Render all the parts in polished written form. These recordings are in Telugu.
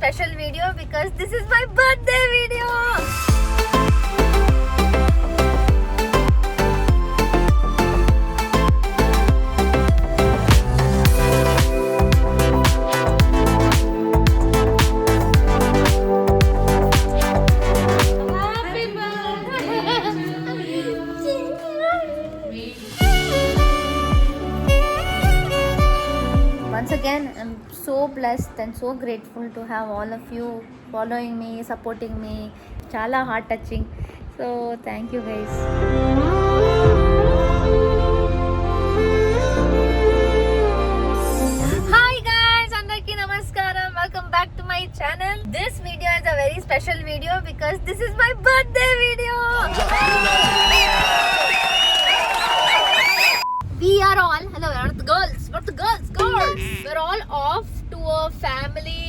special video because this is my birthday video. Once again, I'm so blessed and so grateful to have all of you following me, supporting me. Chala heart touching. So thank you guys. Hi guys, andarki namaskaram. Welcome back to my channel. This video is a very special video because this is my birthday video. We are all, hello, where are the girls? What the girls? We're all off to a family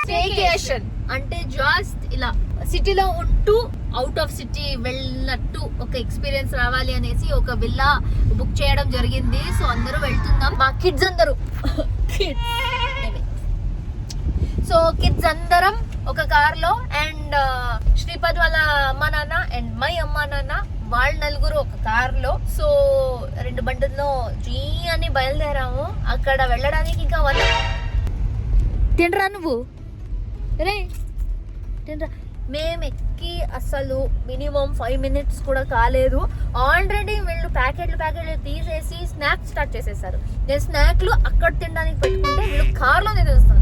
staycation. అంటే జస్ట్ ఇలా సిటీలో ఉంటూ అవుట్ ఆఫ్ సిటీ వెళ్ళినట్టు ఒక ఎక్స్పీరియన్స్ రావాలి అనేసి ఒక విల్లా బుక్ చేయడం జరిగింది. సో అందరూ వెళ్తున్నాం, మా కిడ్స్ అందరూ సో కిడ్స్ అందరం ఒక కార్ లో అండ్ శ్రీపద్ వాళ్ళ అమ్మా నాన్న అండ్ మై అమ్మా నాన్న వాళ్ళ నలుగురు ఒక కార్ లో. సో 2 బండుల్లో జీ అని బయలుదేరాము. అక్కడ వెళ్ళడానికి ఇంకా తినరా నువ్వు రే తినరా. మేము ఎక్కి అసలు మినిమం 5 minutes కూడా కాలేదు. ఆల్రెడీ వీళ్ళు ప్యాకెట్లు తీసేసి స్నాక్స్ స్టార్ట్ చేసేసారు. నేను స్నాక్లు అక్కడ తినడానికి పెట్టుకుంటే వీళ్ళు కార్లోనే తెలుస్తాను.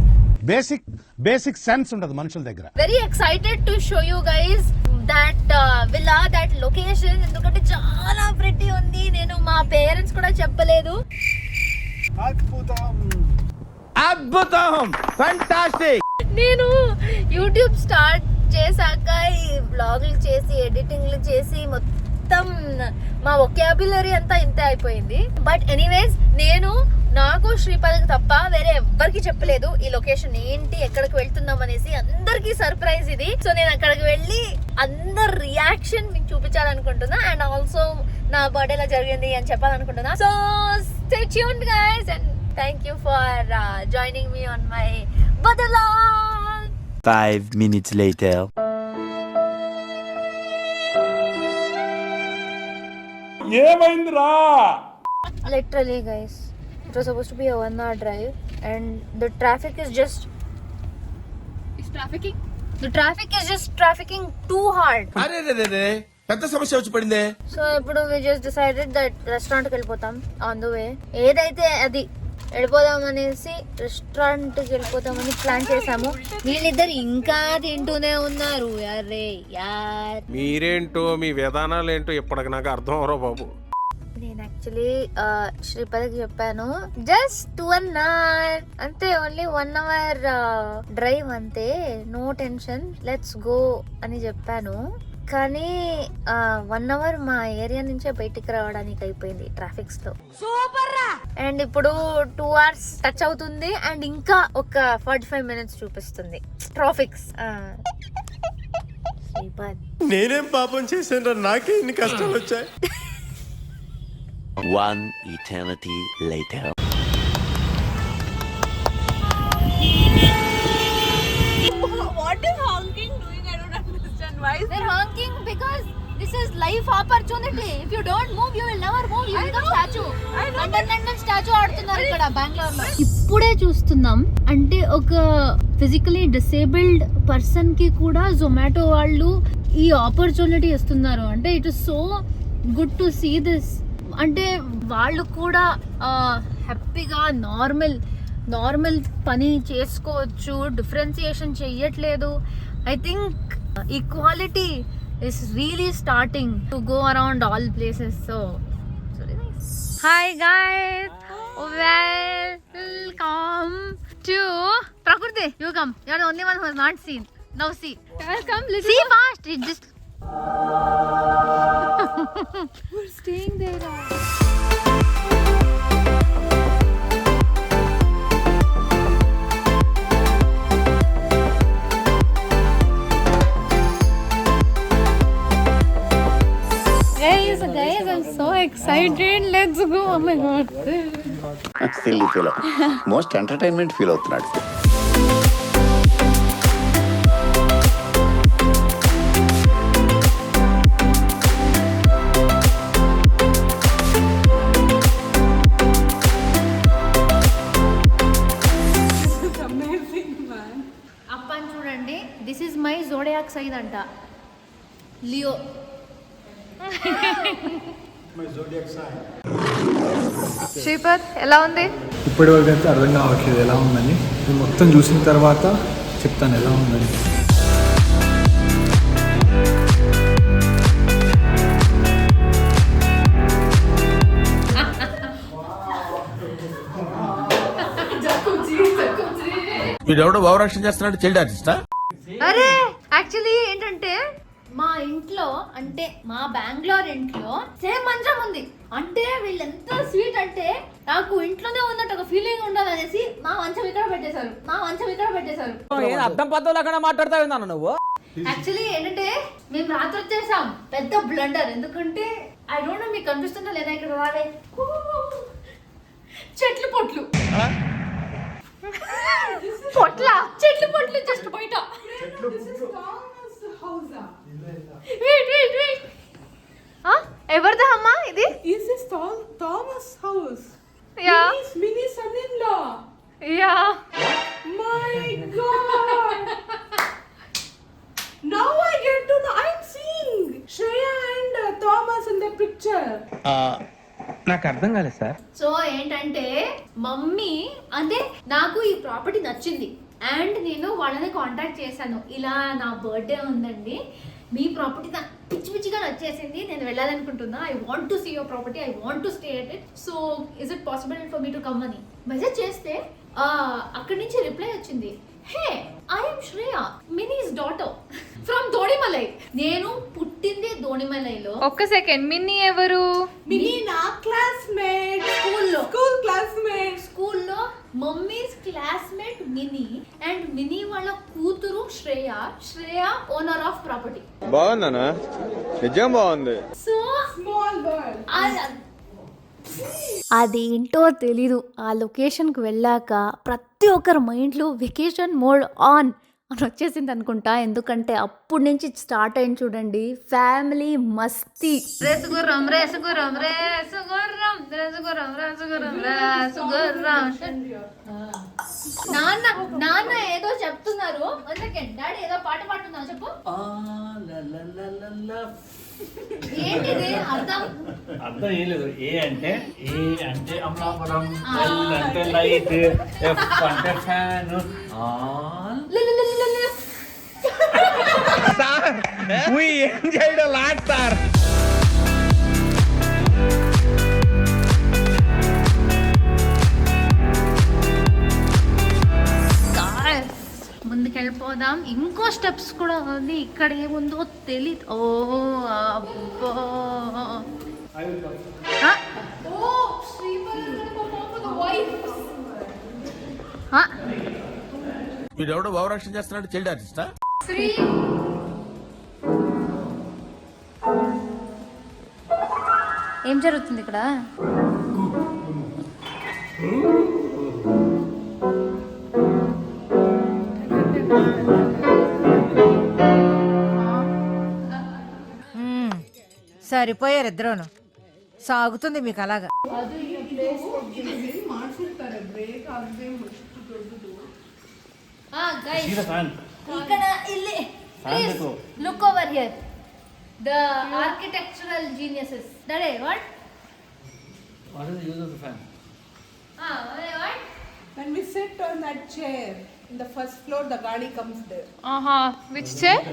బేసిక్ సెన్స్ ఉండదు మనుషుల దగ్గర. Very excited to show you guys that villa, that location. ఎందుకంటే చాలా ప్రెట్టి ఉంది. నేను మా పేరెంట్స్ కూడా చెప్పలేదు. అద్భుతం, ఫెంటాస్టిక్. నేను యూట్యూబ్ స్టార్ట్ చేశాక ఈ బ్లాగులు చేసి ఎడిటింగ్లు చేసి మొత్తం మా వొకాబులరీ అంతా ఇంతే అయిపోయింది. బట్ ఎనీవేస్ నేను నాకు శ్రీపదకి తప్ప వేరే ఎవ్వరికి చెప్పలేదు ఈ లొకేషన్ ఏంటి, ఎక్కడికి వెళ్తున్నాం అనేసి. అందరికి సర్ప్రైజ్ ఇది. సో నేను అక్కడికి వెళ్ళి అందరి రియాక్షన్ మీకు చూపించాలనుకుంటున్నా అండ్ ఆల్సో నా బర్త్డే లా జరిగింది అని చెప్పాలనుకుంటున్నా. So stay tuned guys and thank you for joining me on my birthday vlog. 5 minutes later. ఏమైందిరా? Literally guys, it was supposed to be a 1-hour drive and the traffic is just trafficking too hard. అరే పెద్ద సమస్య వచ్చి పడిందే. సో ఇప్పుడు we just decided that restaurant కి వెళ్ళిపోతాం on the way. ఏదైతే అది వెళ్ళిపోదాం అనేసి రెస్టారెంట్ కి వెళ్ళిపోతామని ప్లాన్ చేసాము. వీళ్ళిద్దరు ఇంకా తింటూనే ఉన్నారు. అరే యార్, మీరేంటో మీ విధానాలు ఏంటో ఇప్పటికి నాకు అర్థం అవరో బాబు. నేను యాక్చువల్లీ శ్రీపదకి చెప్పాను జస్ట్ 1 hour అంతే, ఓన్లీ 1 hour డ్రైవ్ అంతే, నో టెన్షన్, లెట్స్ గో అని చెప్పాను. కానీ 1 hour మా ఏరియా నుంచే బయటికి రావడానికి అయిపోయింది ట్రాఫిక్స్ లో. అండ్ ఇప్పుడు 2 hours టచ్ అవుతుంది అండ్ ఇంకా ఒక 45 minutes చూపిస్తుంది ట్రాఫిక్స్. నేనేం పాపం చేశాను, నాకే ఇన్ని కష్టాలు వచ్చాయి. 1 eternity later. What is honking doing? I don't understand. Why is They're honking because this is life opportunity. If you don't move, you will never move. You become statue. London statue ఆడుతున్నారు ఇక్కడ బెంగళూరు లో. ఇప్పుడే చూస్తున్నాం అంటే ఒక ఫిజికలీ డిసేబుల్డ్ పర్సన్ కి కూడా జొమాటో వాళ్ళు ఈ ఆపర్చునిటీ ఇస్తున్నారు. అంటే it is so good to see this. అంటే వాళ్ళు కూడా హ్యాపీగా నార్మల్ పని చేసుకోవచ్చు, డిఫరెన్సియేషన్ చెయ్యట్లేదు. I think equality is really starting to go around all places. So hi guys, welcome to Prakruthi. You come, you are the only one who has not seen. Now see, welcome? see fast, it just We're staying there now. Guys, I'm so excited. Let's go. Oh my god. Silly fellow. Most entertainment feel అవుతున్నాడు. అప్పని చూడండి, this is my zodiac sign అంట, లియో. శ్రీపద్ ఎలా ఉంది? ఇప్పటి వరకు అయితే అర్థం కావట్లేదు ఎలా ఉందని. నేను మొత్తం చూసిన తర్వాత చెప్తాను ఎలా ఉందని. వీడెవడో భావరక్షణ చేస్తున్నాడు, చైల్డ్ ఆర్టిస్టా? అరే యాక్చువల్లీ ఏంటంటే మా ఇంట్లో, అంటే మా బెంగళూరు ఇంట్లో సేమ్ మంచం ఉంది. అంటే వీళ్ళు ఎంత స్వీట్ అంటే నాకు ఇంట్లోనే ఉన్నట్టు ఒక ఫీలింగ్ ఉండదు అనేసి మా మంచం ఇక్కడ పెట్టేశారు. అర్థం పద్ధతిలో మాట్లాడతావు నువ్వు. యాక్చువల్లీ ఏంటంటే మేము రాత్రి వచ్చేసాం, పెద్ద బ్లండర్. ఎందుకంటే ఐ డోంట్ నో మీకు కనిపిస్తుందా లేదా ఇక్కడ రాలే చెట్లు పొట్లు జస్ట్ బయట. వెయిట్ ఎవరిదా అమ్మా ఇది? Is this Thomas house? Yeah Mini son-in-law. Yeah My God. Now I get to know. I'm seeing Shreya and Thomas in the picture. నాకు అర్థం కాలేదు సార్. సో ఏంటంటే మమ్మీ అంటే నాకు ఈ ప్రాపర్టీ నచ్చింది అండ్ నేను వాళ్ళని కాంటాక్ట్ చేశాను, ఇలా నా బర్త్డే ఉందండి, మీ ప్రాపర్టీ నాకు పిచ్చి పిచ్చిగా నచ్చేసింది, నేను వెళ్ళాలనుకుంటున్నా, I want to see your property, I want to stay at it, so is it possible for me to come అని మెసేజ్ చేస్తే అక్కడి నుంచి రిప్లై వచ్చింది, hey I am Shreya, Mini's daughter from Donimalai. నేను పుట్టింది దోణిమలైలో. ఒక్క సెకండ్, మిన్నీ ఎవరు? Mini na classmate. School classmate. స్కూల్లో mummy's classmate Mini and Mini వాళ్ళ కూతురు శ్రేయ ఓనర్ ఆఫ్ ప్రాపర్టీ. బాగుందనా? నిజం బాగుంది. So Small world. అదేంటో తెలీదు, ఆ లొకేషన్కి వెళ్ళాక ప్రతి ఒక్కరి మైండ్లో వెకేషన్ మోడ్ ఆన్ అని వచ్చేసింది అనుకుంటా. ఎందుకంటే అప్పటి నుంచి స్టార్ట్ అయింది చూడండి ఫ్యామిలీ మస్తీ. రేసుగుర్రం రేసుగుర్రం రేసుగుర్రం రేసుగుర్రం రేసుగుర్రం రేసుగుర్రం. నాన్న ఏదో చెప్తున్నారు, డాడీ ఏదో పాట పాడుతున్నారు, చెప్పు. ఏంటిది అర్థం? అర్థం ఏం లేదు. ఏ అంటే అమలాపురం, ఎల్ అంటే లైట్, ఎఫ్ అంటే ఫ్యాన్. ఏం చేయడం లాట్ సార్. ముందుకెళ్ళిపోదాం, ఇంకో స్టెప్స్ కూడా ఉంది, ఇక్కడ ఏముందో తెలీదు. ఓ అబ్బో, వీడెవడో భావరక్షణ చేస్తున్నాడు, చైల్డ్ ఆర్టిస్టా? శ్రీ ఏం జరుగుతుంది ఇక్కడ? సరిపోయారు ఇద్దరును, సాగుతుంది మీకు అలాగా. ఇక్కడ please look over here, the architectural geniuses. దడే what what is the use of the fan? What? When we sit on that chair in the first floor, the gadi comes there. ఆహా, which chair?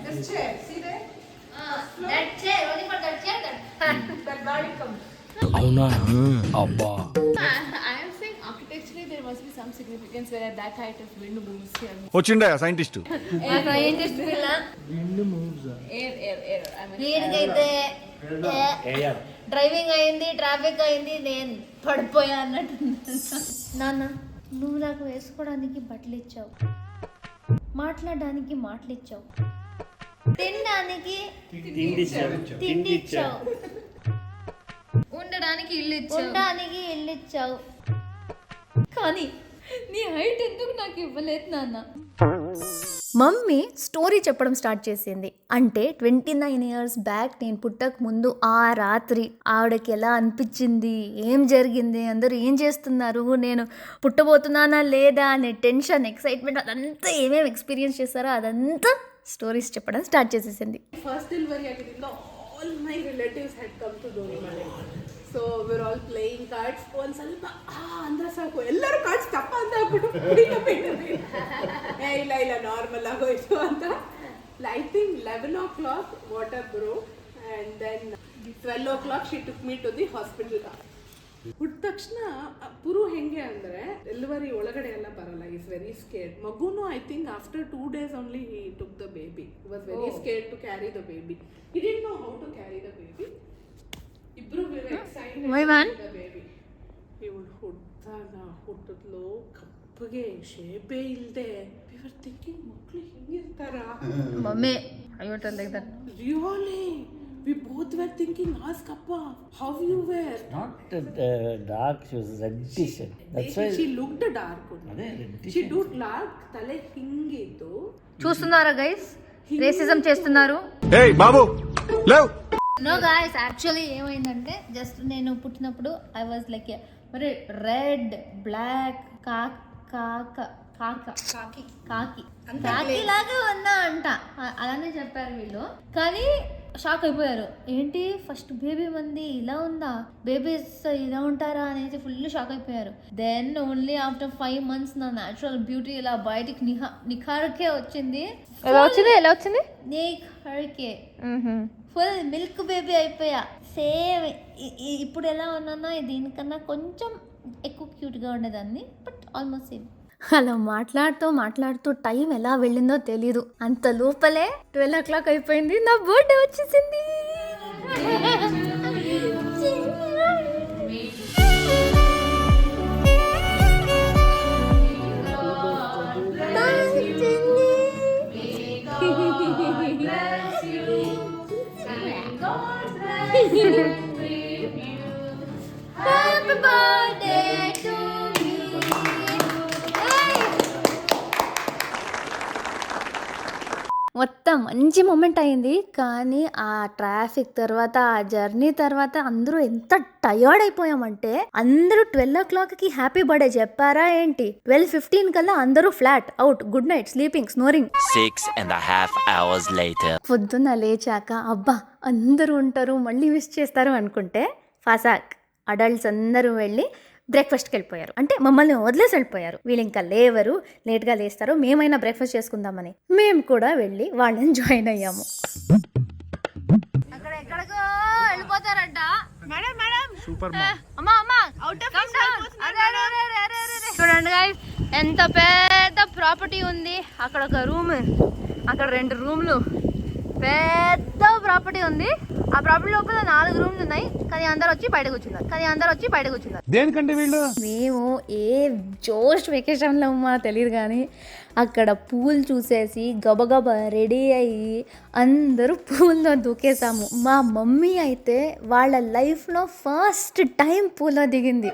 This chair, see there? That chair, only for that chair, That gadi comes. అవునా? అబ్బా. I am saying architecturally there must be some significance where at that height if wind moves here. వచ్చిండా సైంటిస్ట్? సైంటిస్ట్ పిల్ల Air. I mean, వీడికైతే డ్రైవింగ్ అయింది, ట్రాఫిక్ అయింది, నేను పడిపోయా అన్నట్టు. నాన్న నువ్వు నాకు వేసుకోవడానికి బట్టలు ఇచ్చావు, మాట్లాడడానికి మాటలు ఇచ్చావు, తినడానికి తిండి ఇచ్చావు, ఉండడానికి ఇల్లు ఇచ్చావు. ఉండడానికి ఇల్లు ఇచ్చావు. కానీ నీ హైట్ ఎందుకు నాకు నాకు ఇవ్వలేదు నాన్న. మమ్మీ స్టోరీ చెప్పడం స్టార్ట్ చేసింది. అంటే 29 years బ్యాక్ నేను పుట్టక ముందు ఆ రాత్రి ఆవిడకి ఎలా అనిపించింది, ఏం జరిగింది, అందరూ ఏం చేస్తున్నారు, నేను పుట్టబోతున్నానా లేదా అనే టెన్షన్, ఎక్సైట్మెంట్, అదంతా ఏమేమి ఎక్స్పీరియన్స్ చేస్తారో అదంతా స్టోరీస్ చెప్పడం స్టార్ట్ చేసేసింది. ಫಸ್ಟ್ ಡೆಲಿವರಿ ಆಗಿದ್ದರಿಂದ all my relatives had come to Dhoni ಮನೆ. So we're all playing cards. ಒಂದು ಸ್ವಲ್ಪ ಅಂದ್ರೆ ಸಾಕು, ಎಲ್ಲರೂ ಕಾರ್ಡ್ಸ್ ತಪ್ಪ ಅಂತ ಹಾಕ್ಬಿಟ್ಟು ಇಲ್ಲ ನಾರ್ಮಲ್ ಆಗೋಯ್ತು ಅಂತ. I think 11 o'clock water broke and then 12 o'clock she took me to the hospital. ಹುಟ್ಟ ತಕ್ಷಣ ಪುರು ಹೆಂಗೆ ಅಂದರೆ ಡೆಲಿವರಿ ಒಳಗಡೆ ಎಲ್ಲ ಬರಲ್ಲ, ಈಸ್ ವೆರಿ ಸ್ಕೇರ್ಡ್. ಮಗುನು I think after 2 days only he took the baby. He was very scared to carry the baby. He didn't know how to carry the baby. ಇಬ್ರು ವೆರಿ ಎಕ್ಸೈಟೆಡ್ ದ ಬೇಬಿ. ಇವಳು ಹುಟ್ಟಿದ್ಲು ಕಪ್ಪಗೆ, ಶೇಪೇ ಇಲ್ಲದೆ. ವಿ ವರ್ ಥಿಂಕಿಂಗ್ ಮಕ್ಕಳು ಹೆಂಗಿರ್ತಾರ మమ్మీ అయ్యోటం like that. Really we both were thinking, ask Appa how you were. Not dark, she was reddish. That's why she looked dark only. She looked dark, tale hingitu. చూస్తున్నారా గైస్, రేసిజం చేస్తున్నారు. ఏయ్ బాబు లేవ్. నో గైస్, యాక్చువల్లీ ఏమైందంటే జస్ట్ నేను పుట్టినప్పుడు ఐ వాజ్ లైక్ మరి రెడ్, బ్లాక్, కాకి లాగా ఉన్నా అంట, అలానే చెప్పారు వీళ్ళు. కానీ షాక్ అయిపోయారు, ఏంటి ఫస్ట్ బేబీ మంది ఇలా ఉందా, బేబీస్ ఇలా ఉంటారా అనేది ఫుల్ షాక్ అయిపోయారు. దెన్ ఓన్లీ ఆఫ్టర్ 5 months నా న్యాచురల్ బ్యూటీ ఇలా బయటికి నిఖారకే వచ్చింది. ఎలా వచ్చింది నిఖారకే ఫుల్ మిల్క్ బేబీ అయిపోయా. సేమ్ ఇప్పుడు ఎలా ఉన్నానో దీనికన్నా కొంచెం ఎక్కువ క్యూట్గా ఉండేదాన్ని, బట్ ఆల్మోస్ట్ సేమ్. అలా మాట్లాడుతూ టైం ఎలా వెళ్ళిందో తెలీదు. అంత లోపలే 12 o'clock అయిపోయింది, నా బర్త్డే వచ్చేసింది. Happy birthday to me. మొత్తం మంచి మూమెంట్ అయింది. కానీ ఆ ట్రాఫిక్ తర్వాత, ఆ జర్నీ తర్వాత అందరూ ఎంత టయర్డ్ అయిపోయామంటే, అందరూ 12 o'clockకి హ్యాపీ బర్త్డే చెప్పారా ఏంటి, 12:15 కల్లా అందరూ flat out, good night, sleeping, snoring. 6.5 hours later. పొద్దున్న లేచాక అబ్బా అందరూ ఉంటారు, మళ్ళీ విష్ చేస్తారు అనుకుంటే ఫాసాక్ అడల్ట్స్ అందరూ వెళ్ళి బ్రేక్ఫాస్ట్కి వెళ్ళిపోయారు. అంటే మమ్మల్ని వదిలేసి వెళ్ళిపోయారు. వీళ్ళు ఇంకా లేవరు, లేట్గా లేస్తారు, మేమైనా బ్రేక్ఫాస్ట్ చేసుకుందామని మేము కూడా వెళ్ళి వాళ్ళని జాయిన్ అయ్యాము. అక్కడ ఎక్కడికో వెళ్ళిపోతారంట. చూడండి గైస్, ఎంత పెద్ద ప్రాపర్టీ ఉంది. అక్కడ ఒక రూమ్, అక్కడ 2 రూమ్లు, పెద్ద ప్రాపర్టీ ఉంది. ఆ ప్రాపర్టీ లోపల 4 రూమ్లు ఉన్నాయి. కానీ అందరు వచ్చి బయట కూర్చున్నారు. దేనికంటే వీళ్ళు మేము ఏ జోష్ వెకేషన్లో ఉన్నా తెలియదు, కానీ అక్కడ పూల్ చూసేసి గబగబా రెడీ అయ్యి అందరూ పూల్లో దూకేసాము. మా మమ్మీ అయితే వాళ్ళ లైఫ్లో ఫస్ట్ టైం పూల్లో దిగింది.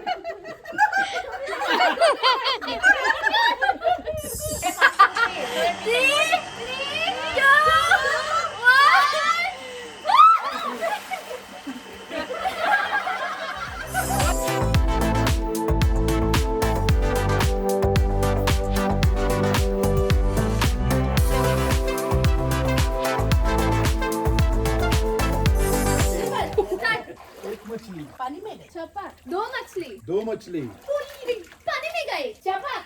पानी में गई चपाक, 2 मछली, पानी में गई चपाक,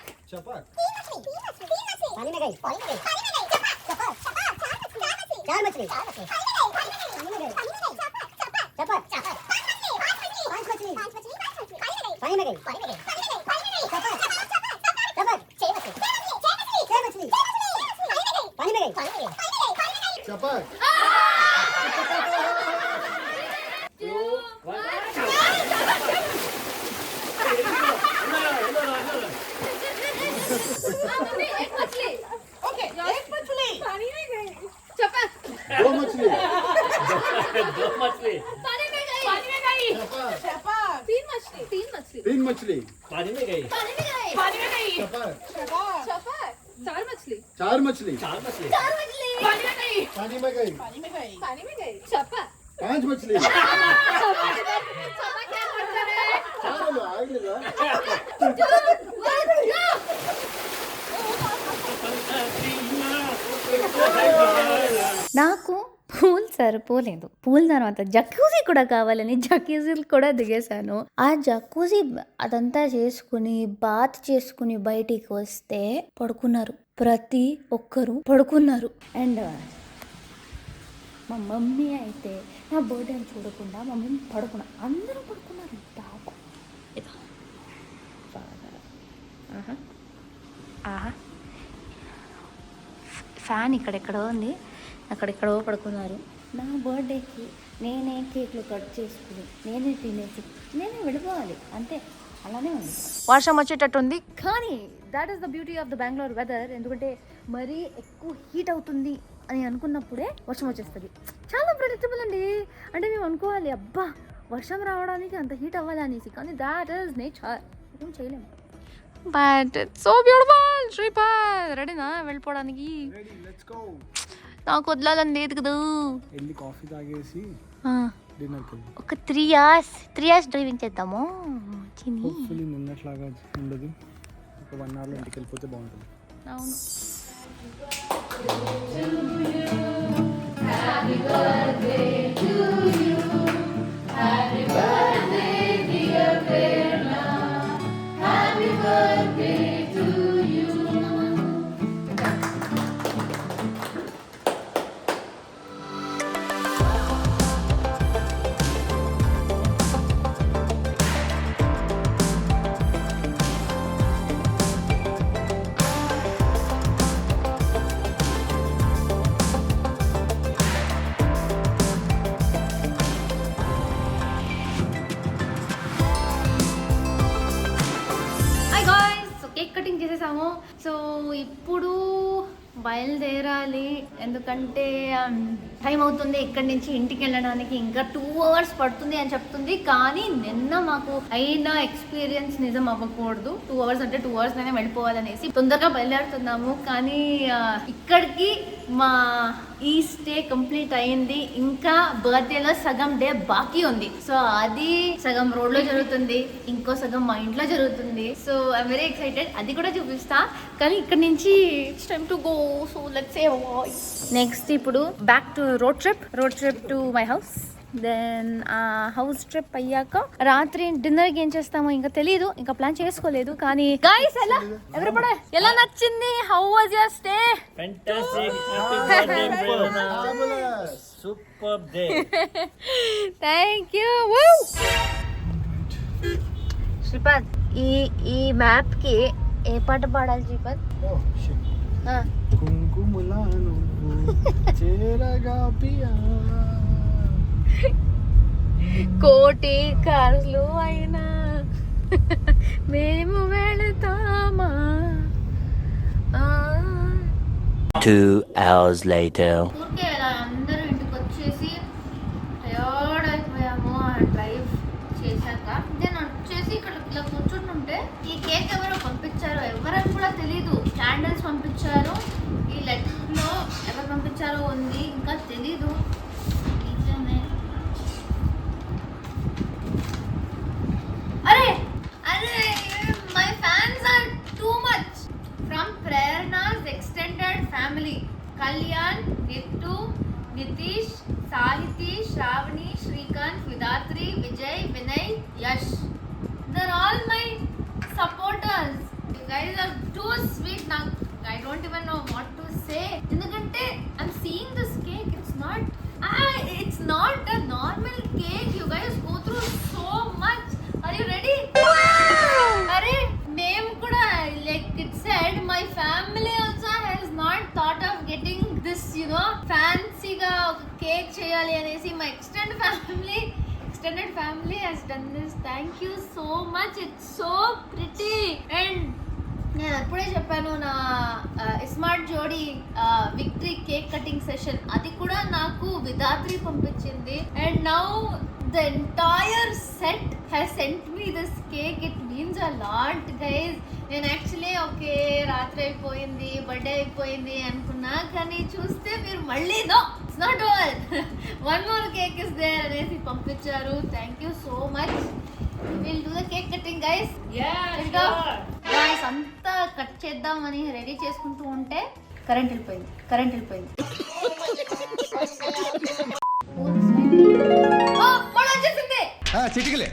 पानी में गई, 4 मछली, 5 मछली, पानी में गई, 6 मछली, पानी में गई, चपाक. एक मछली, ओके, एक मछली, पानी में गई, चपाक, 2 मछली, पानी में गई, चपाक, 3 मछली, पानी में गई, चपाक, चपाक. चार मछली पानी में गई చెప్పా 5 मछली चार आगलेगा నాకు పూల్ సరిపోలేదు. పూల్ తర్వాత జక్కూజీ కూడా కావాలని జక్కూజీలు కూడా దిగేశాను. ఆ జక్కూజీ అదంతా చేసుకుని బాత్ చేసుకుని బయటికి వస్తే పడుకున్నారు, ప్రతి ఒక్కరు పడుకున్నారు. అండ్ మా మమ్మీ అయితే నా బర్త్డే అని చూడకుండా మమ్మీ పడుకున్నా, అందరూ పడుకున్నారు. బాబు ఇదో ఆహా ఆహా ఫ్యాన్ ఇక్కడెక్కడో ఉంది, అక్కడెక్కడో పడుకున్నారు. నా బర్త్డేకి నేనే కేక్లు కట్ చేసుకుని నేనే తినేసి నేనే వెళ్ళిపోవాలి అంతే. అలానే ఉంది. వర్షం వచ్చేటట్టుంది కానీ that is the beauty of the Bengaluru weather. ఎందుకంటే మరీ ఎక్కువ హీట్ అవుతుంది అని అనుకున్నప్పుడే వర్షం వచ్చేస్తుంది. చాలా ప్రెడిక్టబుల్ అండి. అంటే మేము అనుకోవాలి అబ్బా వర్షం రావడానికి అంత హీట్ అవ్వాలి అనేసి, కానీ దాట్ ఈస్ నేచర్, ఏం చేయలేము. But it's so beautiful. Shripad రెడీనా వెళ్ళిపోవడానికి? నాకు వదలాలని లేదు కదా. వెళ్ళి కాఫీ తాగేసి డిన్నర్కి వెళ్దాం. ఒక 3 hours డ్రైవింగ్ చేద్దాము. హోప్ఫుల్లీ నిన్నట్లాగా ఉండదు, ఒక 1 hourలో ఇంటికి వెళ్ళిపోతే బాగుంటుంది. అవును. కేక్ కటింగ్ చేసేసాము. సో ఇప్పుడు బయలుదేరాలి, ఎందుకంటే టైం అవుతుంది ఇక్కడి నుంచి ఇంటికి వెళ్ళడానికి. ఇంకా 2 hours పడుతుంది అని చెప్తుంది, కానీ నిన్న మాకు అయిన ఎక్స్పీరియన్స్ నిజం అవ్వకూడదు. 2 hours అంటే 2 hours లోనే వెళ్ళిపోవాలనేసి తొందరగా బయలుదేరుతున్నాము. కానీ ఇక్కడికి మా ఈ స్టే కంప్లీట్ అయింది. ఇంకా బర్త్డేలో సగం డే బాకీ ఉంది. సో అది సగం రోడ్లో జరుగుతుంది, ఇంకో సగం మా ఇంట్లో జరుగుతుంది. సో ఐఎమ్ వెరీ ఎక్సైటెడ్, అది కూడా చూపిస్తా. కానీ ఇక్కడ నుంచి it's time to go. So let's say next ఇప్పుడు back to road trip to my house. Then ఆ హౌస్ ట్రిప్ అయ్యాక రాత్రి డిన్నర్కి ఏం చేస్తామో ఇంకా తెలియదు, ఇంకా ప్లాన్ చేసుకోలేదు. కానీ గైస్ ఎలా నచ్చింది? How was your stay? Fantastic. Happy birthday. Super day. Thank you. Shripad, ఈ మ్యాప్ కి ఏ పాట పాడాలి శ్రీపాద్? కుంకుమలా నువ్వు చేరగా పియా, కోటి కార్లు అయినా మేము వెళతామా. 2 hours later. ఊరికే ఇలా అందరూ ఇంటికి వచ్చేసి టయర్డ్ అయిపోయాము డ్రైవ్ చేశాక. నేను వచ్చేసి ఇక్కడ ఇలా కూర్చుంటుంటే ఈ కేక్ ఎవరో పంపించారో ఎవరని కూడా తెలీదు. క్యాండిల్స్ పంపించారు, ఈ లెటర్లో ఎవరు పంపించారో ఉంది, ఇంకా తెలీదు. అరే my fans are too much. From Prerana's extended family, Kalyan, Nitthu, Nitish, Sahithi, Shravani, Srikanth, Vidhatri, Vijay, Vinay, Yash. They're all my supporters. You guys are too sweet. Now I don't even know what to say. ఎందుకంటే I'm seeing this cake. It's not a normal cake. You guys go through so much. Are you ready? అరే మేము కూడా like it said, my family also has not thought of getting this, fancy గా ఒక కేక్ చేయాలి అనేసి. My extended family has done this. Thank you so much. It's so pretty. And నేను అప్పుడే చెప్పాను, నా స్మార్ట్ జోడీ విక్టరీ కేక్ కటింగ్ సెషన్ అది కూడా నాకు విధాత్రి పంపించింది. And now the entire set has sent me this cake. It means a lot, guys. నేను యాక్చువల్లీ ఓకే రాత్రి అయిపోయింది, బర్త్డే అయిపోయింది అనుకున్నా, కానీ చూస్తే మీరు మళ్ళీ no it's not over, 1 more cake is there అనేసి పంపించారు. Thank you so much. Will do the cake cutting guys. Guys అంతా కట్ చేద్దామని రెడీ చేసుకుంటూ ఉంటే కరెంట్ వెళ్ళిపోయింది. చిటికలే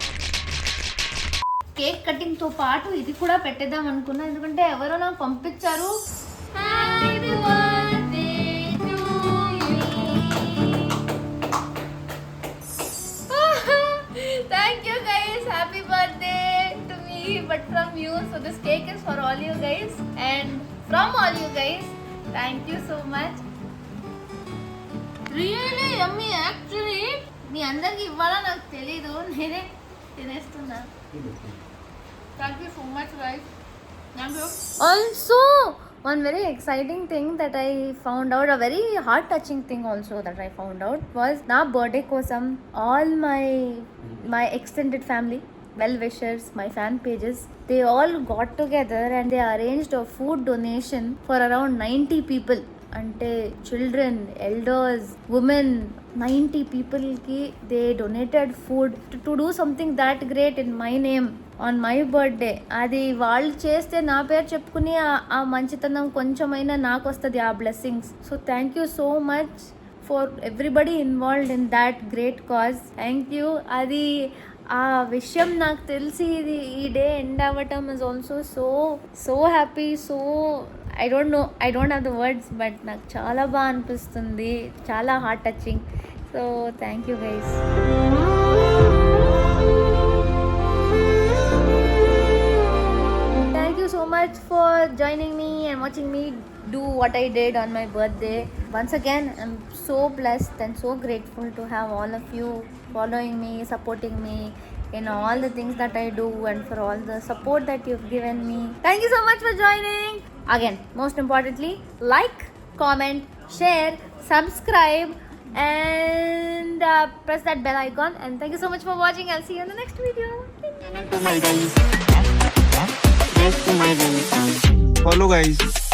కేక్ కటింగ్ తో పాటు ఇది కూడా పెట్టేద్దాం అనుకున్నా, ఎందుకంటే ఎవరో నాకు పంపించారు. Happy birthday to you. Thank you guys. Happy birthday to me, but from you. So this cake is for all you guys, and from all you guys, thank you so much. Really yummy actually. మీ అందరికి ఇవ్వాలా నాకు తెలీదు, నేనే తినేస్తున్నా. Thank you so much guys. Thank you. Also one very exciting thing that I found out, a very heart touching thing also that I found out was na birthday kosam all my extended family, well wishers, my fan pages, they all got together and they arranged a food donation for around 90 people. అంటే చిల్డ్రన్, ఎల్డర్స్, ఉమెన్, 90 పీపుల్కి they donated food to do something that great in my name on my birthday. అది వాళ్ళు చేస్తే నా పేరు చెప్పుకుని ఆ మంచితనం కొంచెమైనా నాకు వస్తుంది, ఆ blessings. So thank you so much for everybody involved in that great cause. Thank you. అది ఆ విషయం నాకు తెలిసి ఇది ఈ డే ఎండ్ అవ్వటం is also so happy. So I don't have the words, but నాకు చాలా బాగా అనిపిస్తుంది, చాలా heart touching. So thank you guys. Thank you so much for joining me and watching me do what I did on my birthday. Once again, I'm so blessed and so grateful to have all of you following me, supporting me in all the things that I do, and for all the support that you've given me. Thank you so much for joining. Again, most importantly, like, comment, share, subscribe, and press that bell icon. And thank you so much for watching. I'll see you in the next video. Follow guys.